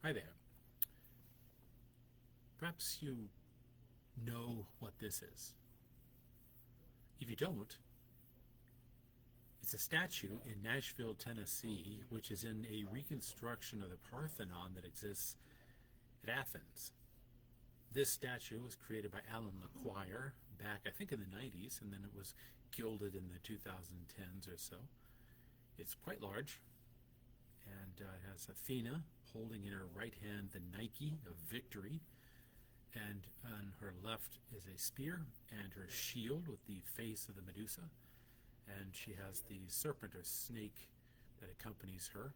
Hi there. Perhaps you know what this is. If you don't, it's a statue in Nashville, Tennessee, which is in a reconstruction of the Parthenon that exists at Athens. This statue was created by Alan LaQuire back, I think, in the 90s, and then it was gilded in the 2010s or so. It's quite large, and it has Athena holding in her right hand the Nike of victory, and on her left is a spear and her shield with the face of the Medusa, and she has the serpent or snake that accompanies her.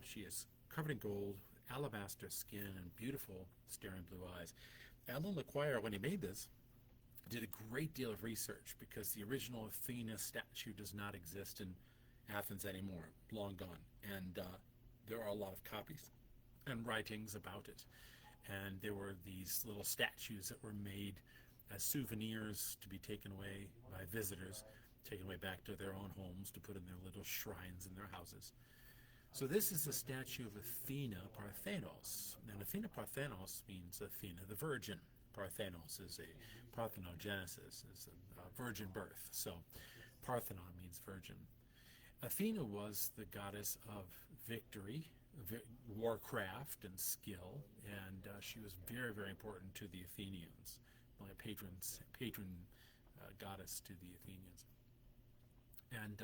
She is covered in gold, alabaster skin, and beautiful staring blue eyes. Alan LaQuire, when he made this, did a great deal of research because the original Athena statue does not exist in Athens anymore, long gone, and there are a lot of copies and writings about it. And there were these little statues that were made as souvenirs to be taken away by visitors, taken away back to their own homes to put in their little shrines in their houses. So this is a statue of Athena Parthenos. And Athena Parthenos means Athena the Virgin. Parthenos is a parthenogenesis, is a virgin birth. So Parthenon means virgin. Athena was the goddess of victory, warcraft, and skill, and she was very, very important to the Athenians, like a patron goddess to the Athenians. And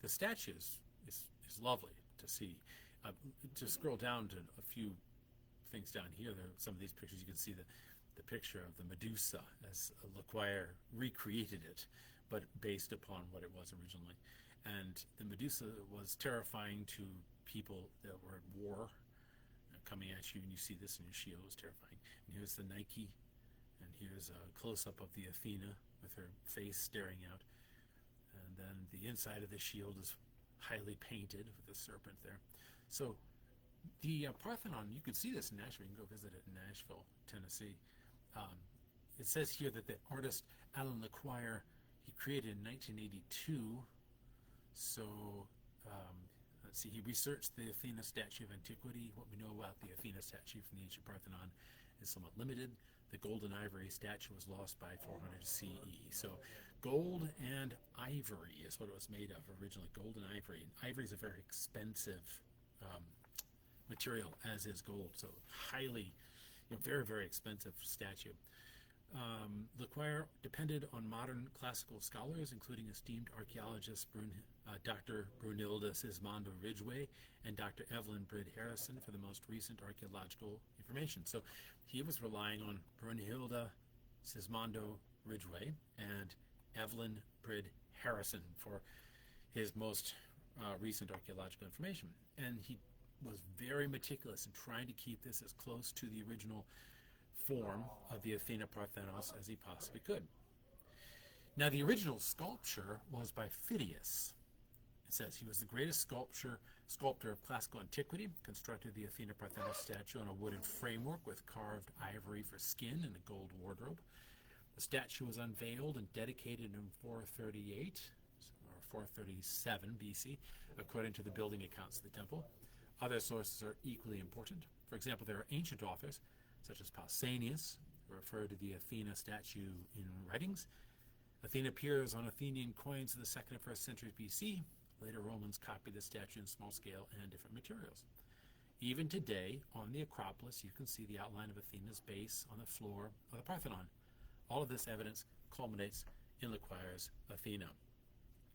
the statue is lovely to see. To scroll down to a few things down here, there are some of these pictures. You can see the picture of the Medusa as LaQuire recreated it, but based upon what it was originally. And the Medusa was terrifying to people that were at war, coming at you, and you see this in your shield. It was terrifying. And here's the Nike, and here's a close-up of the Athena with her face staring out. And then the inside of the shield is highly painted with the serpent there. So the Parthenon, you could see this in Nashville. You can go visit it in Nashville, Tennessee. It says here that the artist Alan LaQuire, he created in 1982. So let's see, he researched the Athena statue of antiquity. What we know about the Athena statue from the ancient Parthenon is somewhat limited. The gold and ivory statue was lost by 400 CE. So gold and ivory is what it was made of originally, gold and ivory. And ivory is a very expensive material, as is gold. So highly, very, very expensive statue. LaQuire depended on modern classical scholars, including esteemed archaeologist Dr. Brunhilde Sismondo Ridgway and Dr. Evelyn Brid Harrison for the most recent archaeological information. So he was relying on Brunhilde Sismondo Ridgway and Evelyn Brid Harrison for his most recent archaeological information. And he was very meticulous in trying to keep this as close to the original form of the Athena Parthenos as he possibly could. Now, the original sculpture was by Phidias. It says he was the greatest sculptor of classical antiquity, constructed the Athena Parthenos statue on a wooden framework with carved ivory for skin and a gold wardrobe. The statue was unveiled and dedicated in 438 or 437 BC, according to the building accounts of the temple. Other sources are equally important. For example, there are ancient authors such as Pausanias, who refer to the Athena statue in writings. Athena appears on Athenian coins of the 2nd and 1st centuries BC. Later Romans copied the statue in small scale and different materials. Even today, on the Acropolis, you can see the outline of Athena's base on the floor of the Parthenon. All of this evidence culminates in LaQuire's Athena.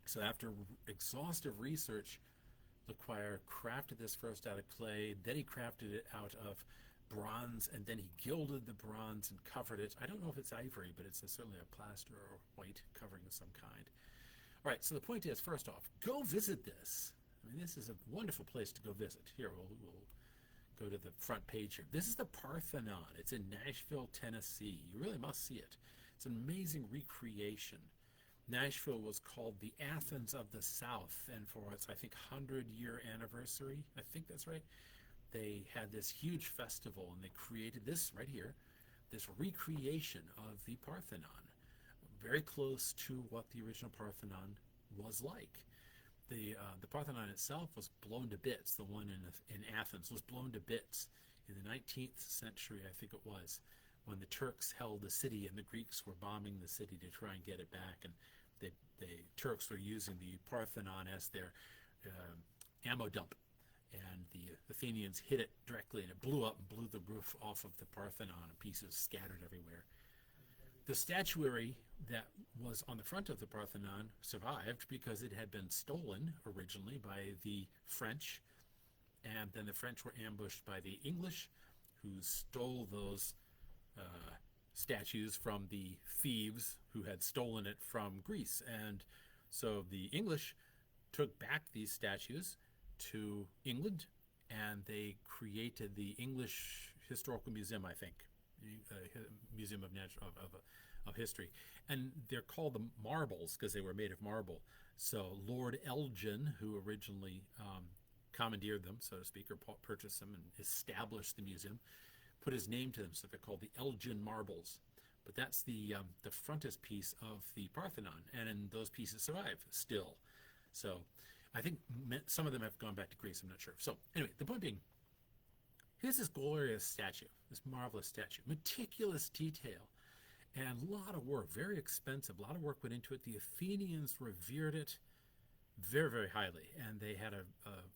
So after exhaustive research, LaQuire crafted this first out of clay, then he crafted it out of bronze, and then he gilded the bronze and covered it. I don't know if it's ivory, but it's certainly a plaster or white covering of some kind. All right, so the point is, first off, go visit this. I mean, this is a wonderful place to go visit. Here, we'll go to the front page here. This is the Parthenon. It's in Nashville, Tennessee. You really must see it. It's an amazing recreation. Nashville was called the Athens of the South, and for its, I think, 100-year anniversary, I think that's right, they had this huge festival, and they created this right here, this recreation of the Parthenon, very close to what the original Parthenon was like. The Parthenon itself was blown to bits. The one in Athens was blown to bits in the 19th century, I think it was, when the Turks held the city and the Greeks were bombing the city to try and get it back. And the Turks were using the Parthenon as their ammo dump. And the Athenians hit it directly, and it blew up and blew the roof off of the Parthenon, and pieces scattered everywhere. The statuary that was on the front of the Parthenon survived because it had been stolen originally by the French, and then the French were ambushed by the English, who stole those statues from the thieves who had stolen it from Greece. And so the English took back these statues to England, and they created the English Historical Museum, I think, Museum of History, and they're called the marbles because they were made of marble. So Lord Elgin, who originally commandeered them, so to speak, or purchased them and established the museum, put his name to them, so they're called the Elgin marbles. But that's the frontispiece of the Parthenon, and those pieces survive still. So I think some of them have gone back to Greece, I'm not sure. So anyway, the point being, here's this glorious statue, this marvelous statue, meticulous detail, and a lot of work, very expensive, a lot of work went into it. The Athenians revered it very, very highly, and they had a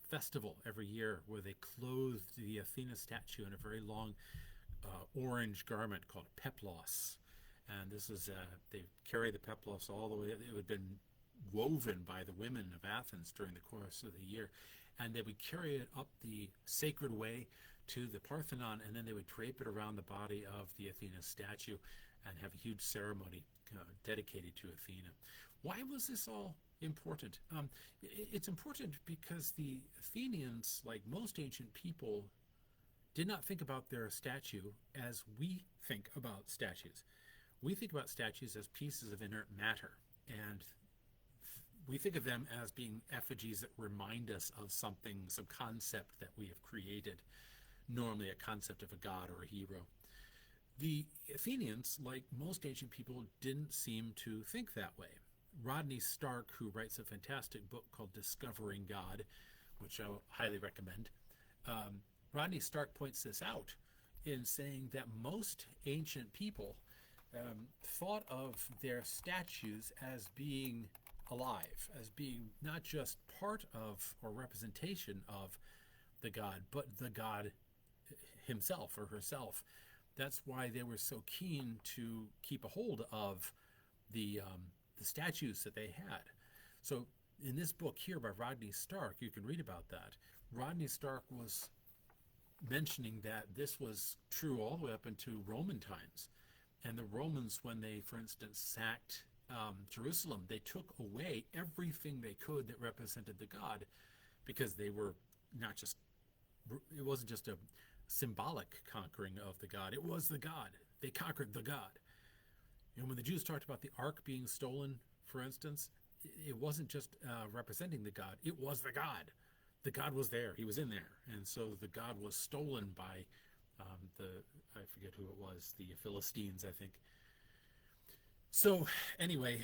festival every year where they clothed the Athena statue in a very long orange garment called a peplos. And this is, they carry the peplos all the way, it had been woven by the women of Athens during the course of the year, and they would carry it up the sacred way to the Parthenon, and then they would drape it around the body of the Athena statue and have a huge ceremony dedicated to Athena. Why was this all important? It's important because the Athenians, like most ancient people, did not think about their statue as we think about statues. We think about statues as pieces of inert matter, and we think of them as being effigies that remind us of something, some concept that we have created, normally a concept of a god or a hero. The Athenians, like most ancient people, didn't seem to think that way. Rodney Stark, who writes a fantastic book called Discovering God, which I highly recommend, Rodney Stark points this out in saying that most ancient people thought of their statues as being alive, as being not just part of or representation of the god, but the god himself or herself. That's why they were so keen to keep a hold of the statues that they had. So in this book here by Rodney Stark, you can read about that. Rodney Stark was mentioning that this was true all the way up into Roman times. And the Romans, when they, for instance, sacked Jerusalem, they took away everything they could that represented the god, because they were not just, it wasn't just a symbolic conquering of the god, it was the god. They conquered the god. You know, when the Jews talked about the ark being stolen, for instance, it wasn't just representing the god, it was the god. The god was there, he was in there. And so the god was stolen by I forget who it was, the Philistines, I think. So anyway,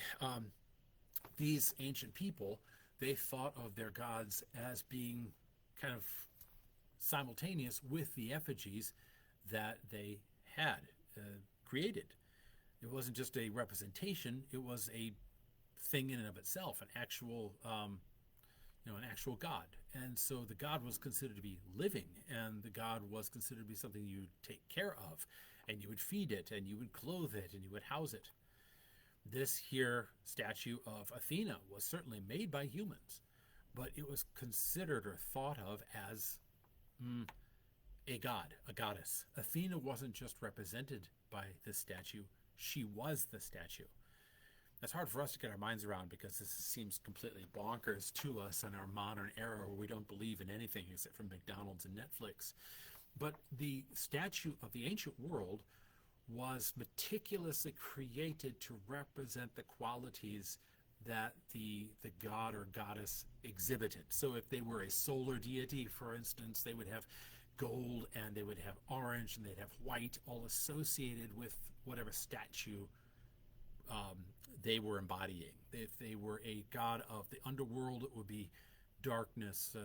these ancient people, they thought of their gods as being kind of simultaneous with the effigies that they had created. It wasn't just a representation, it was a thing in and of itself, an actual an actual god. And so the god was considered to be living, and the god was considered to be something you'd take care of, and you would feed it, and you would clothe it, and you would house it. This here statue of Athena was certainly made by humans, but it was considered or thought of as a god, a goddess. Athena wasn't just represented by this statue, she was the statue. That's hard for us to get our minds around, because this seems completely bonkers to us in our modern era where we don't believe in anything except for McDonald's and Netflix. But the statue of the ancient world was meticulously created to represent the qualities that the god or goddess exhibited. So if they were a solar deity, for instance, they would have gold and they would have orange and they'd have white, all associated with whatever statue they were embodying. If they were a god of the underworld, it would be darkness,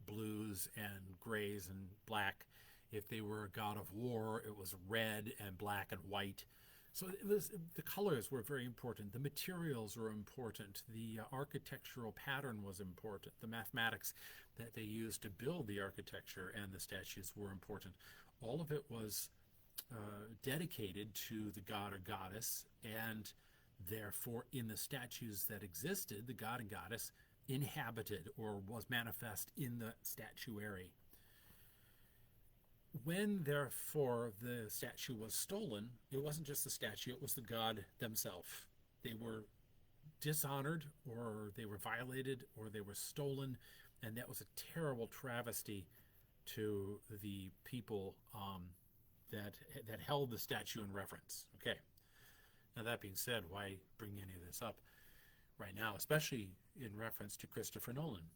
blues and grays and black. If they were a god of war, it was red and black and white. So it was, the colors were very important. The materials were important. The architectural pattern was important. The mathematics that they used to build the architecture and the statues were important. All of it was dedicated to the god or goddess, and therefore in the statues that existed, the god and goddess inhabited or was manifest in the statuary. When, therefore, the statue was stolen, it wasn't just the statue, it was the god themselves. They were dishonored, or they were violated, or they were stolen, and that was a terrible travesty to the people that held the statue in reverence. Okay. Now, that being said, why bring any of this up right now, especially in reference to Christopher Nolan?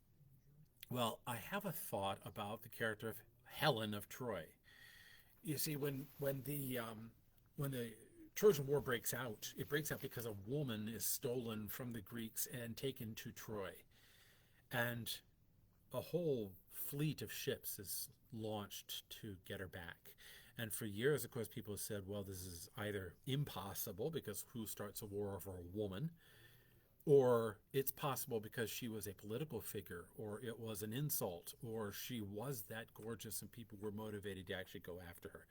Well, I have a thought about the character of Helen of Troy. You see, when the Trojan War breaks out, it breaks out because a woman is stolen from the Greeks and taken to Troy, and a whole fleet of ships is launched to get her back. And for years, of course, people have said, well, this is either impossible, because who starts a war over a woman, or it's possible because she was a political figure, or it was an insult, or she was that gorgeous and people were motivated to actually go after her.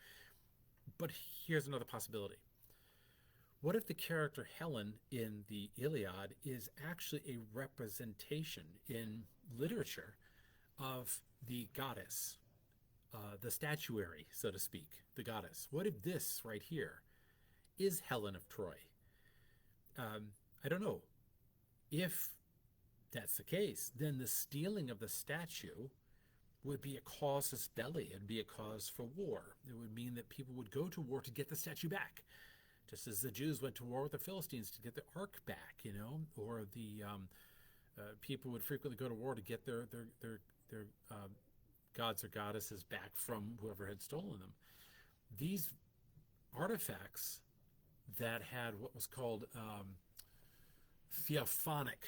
But here's another possibility. What if the character Helen in the Iliad is actually a representation in literature of the goddess, the statuary, so to speak, the goddess? What if this right here is Helen of Troy? I don't know. If that's the case, then the stealing of the statue would be a casus belli. It'd be a cause for war. It would mean that people would go to war to get the statue back, just as the Jews went to war with the Philistines to get the ark back, or the people would frequently go to war to get their gods or goddesses back from whoever had stolen them. These artifacts that had what was called theophanic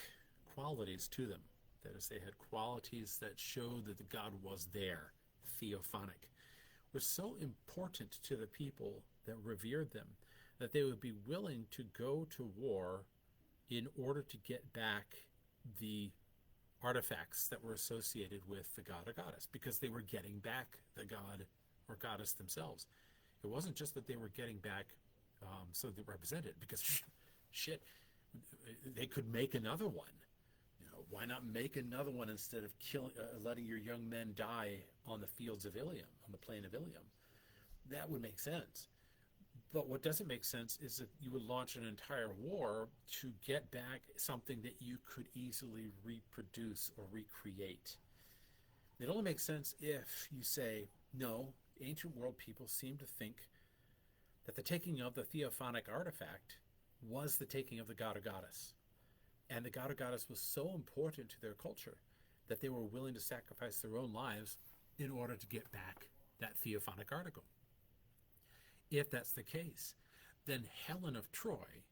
qualities to them. That is, they had qualities that showed that the god was there, theophanic, were so important to the people that revered them that they would be willing to go to war in order to get back the artifacts that were associated with the god or goddess, because they were getting back the god or goddess themselves. It wasn't just that they were getting back so they represented, because shit, they could make another one. Why not make another one instead of letting your young men die on the fields of Ilium, on the plain of Ilium? That would make sense. But what doesn't make sense is that you would launch an entire war to get back something that you could easily reproduce or recreate. It only makes sense if you say, no, ancient world people seem to think that the taking of the theophanic artifact was the taking of the god or goddess. And the god or goddess was so important to their culture that they were willing to sacrifice their own lives in order to get back that theophanic article. If that's the case, then Helen of Troy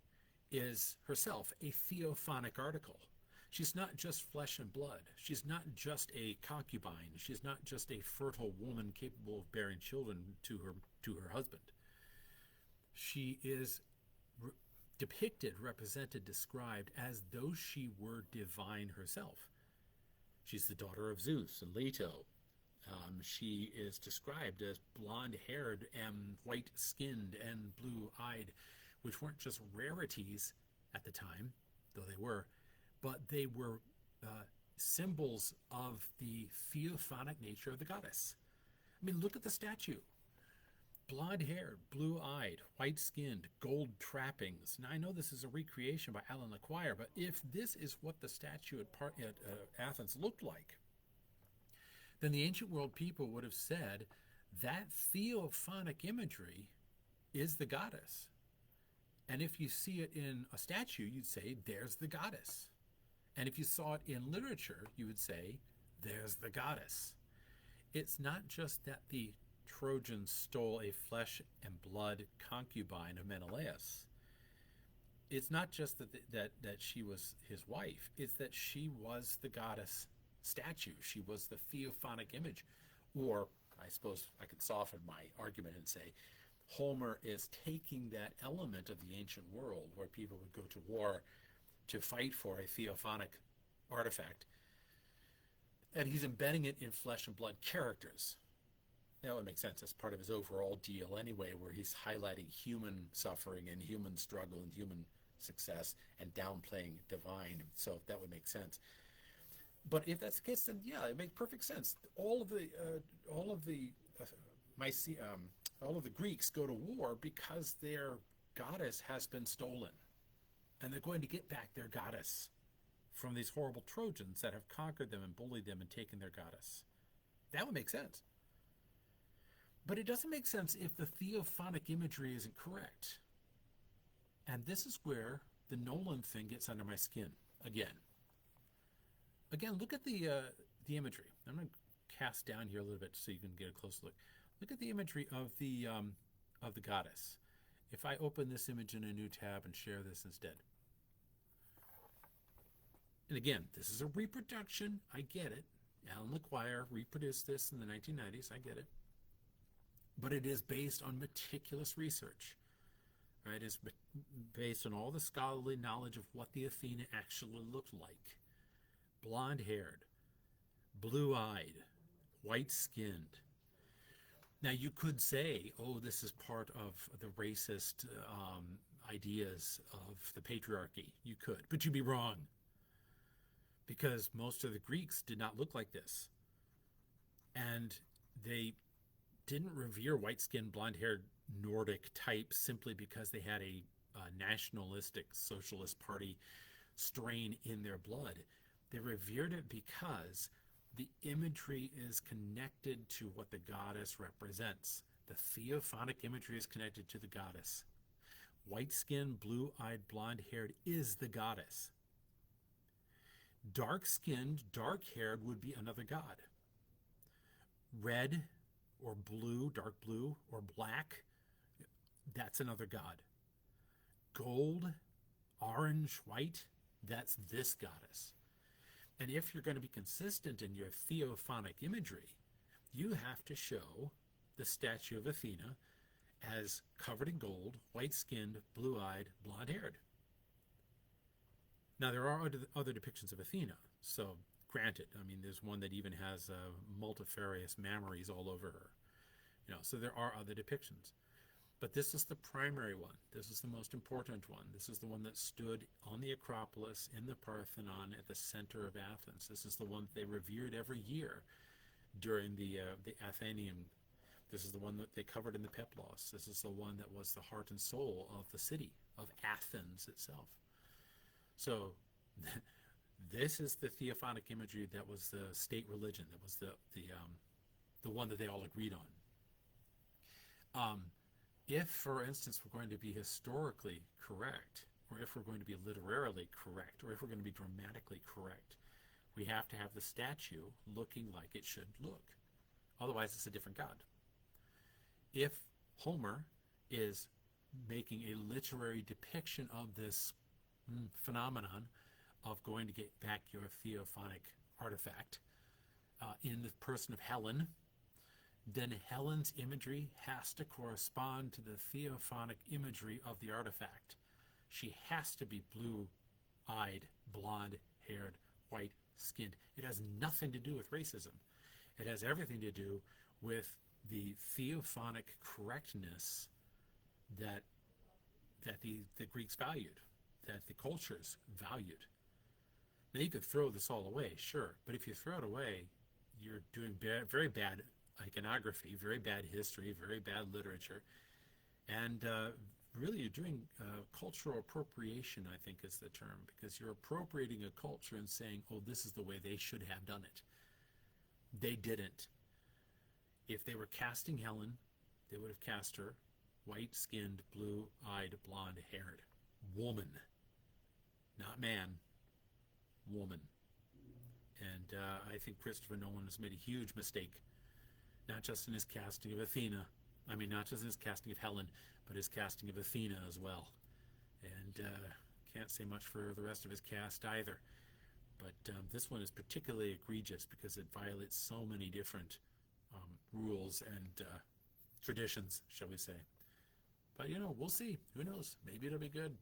is herself a theophanic article. She's not just flesh and blood. She's not just a concubine. She's not just a fertile woman capable of bearing children to her husband. She is depicted, represented, described as though she were divine herself. She's the daughter of Zeus and Leto. She is described as blonde-haired and white-skinned and blue-eyed, which weren't just rarities at the time, though they were, but they were symbols of the theophanic nature of the goddess. I mean, look at the statue. Blonde-haired, blue-eyed, white-skinned, gold trappings. Now, I know this is a recreation by Alan LaQuire, but if this is what the statue at Athens looked like, then the ancient world people would have said that theophanic imagery is the goddess. And if you see it in a statue, you'd say, there's the goddess. And if you saw it in literature, you would say, there's the goddess. It's not just that the Trojans stole a flesh and blood concubine of Menelaus. It's not just that she was his wife. It's that she was the goddess statue. She was the theophanic image, or I suppose I could soften my argument and say Homer is taking that element of the ancient world where people would go to war to fight for a theophanic artifact, and he's embedding it in flesh and blood characters. That would make sense as part of his overall deal anyway, where he's highlighting human suffering and human struggle and human success and downplaying divine. So that would make sense. But if that's the case, then yeah, it makes perfect sense. All of the Greeks go to war because their goddess has been stolen, and they're going to get back their goddess from these horrible Trojans that have conquered them and bullied them and taken their goddess. That would make sense. But it doesn't make sense if the theophanic imagery isn't correct. And this is where the Nolan thing gets under my skin again. Again, look at the imagery. I'm going to cast down here a little bit so you can get a close look. Look at the imagery of the goddess. If I open this image in a new tab and share this instead. And again, this is a reproduction. I get it. Alan LeQuire reproduced this in the 1990s. I get it. But it is based on meticulous research. Right? It's based on all the scholarly knowledge of what the Athena actually looked like. Blonde-haired, blue-eyed, white-skinned. Now, you could say, oh, this is part of the racist ideas of the patriarchy. You could, but you'd be wrong. Because most of the Greeks did not look like this. And they didn't revere white-skinned, blonde-haired Nordic types simply because they had a nationalistic socialist party strain in their blood. They revered it because the imagery is connected to what the goddess represents. The theophanic imagery is connected to the goddess. White-skinned, blue-eyed, blonde-haired is the goddess. Dark-skinned, dark-haired would be another god. Red or blue, dark blue, or black, that's another god. Gold, orange, white, that's this goddess. And if you're going to be consistent in your theophanic imagery, you have to show the statue of Athena as covered in gold, white-skinned, blue-eyed, blonde-haired. Now, there are other depictions of Athena, so granted, I mean, there's one that even has multifarious mammaries all over her. So there are other depictions. But this is the primary one. This is the most important one. This is the one that stood on the Acropolis in the Parthenon at the center of Athens. This is the one that they revered every year during the Athenian. This is the one that they covered in the Peplos. This is the one that was the heart and soul of the city, of Athens itself. So this is the theophanic imagery that was the state religion, that was the one that they all agreed on. If, for instance, we're going to be historically correct, or if we're going to be literarily correct, or if we're going to be dramatically correct, we have to have the statue looking like it should look. Otherwise, it's a different god. If Homer is making a literary depiction of this phenomenon of going to get back your theophanic artifact in the person of Helen, then Helen's imagery has to correspond to the theophanic imagery of the artifact. She has to be blue-eyed, blonde-haired, white-skinned. It has nothing to do with racism. It has everything to do with the theophanic correctness that the Greeks valued, that the cultures valued. Now, you could throw this all away, sure, but if you throw it away, you're doing very bad iconography, very bad history, very bad literature, and really you're doing cultural appropriation, I think is the term, because you're appropriating a culture and saying, oh, this is the way they should have done it. They didn't. If they were casting Helen, they would have cast her white-skinned, blue-eyed, blonde-haired woman, not man, woman. And I think Christopher Nolan has made a huge mistake, not just in his casting of Athena, not just in his casting of Helen, but his casting of Athena as well. And can't say much for the rest of his cast either. But this one is particularly egregious because it violates so many different rules and traditions, shall we say. But, we'll see. Who knows? Maybe it'll be good.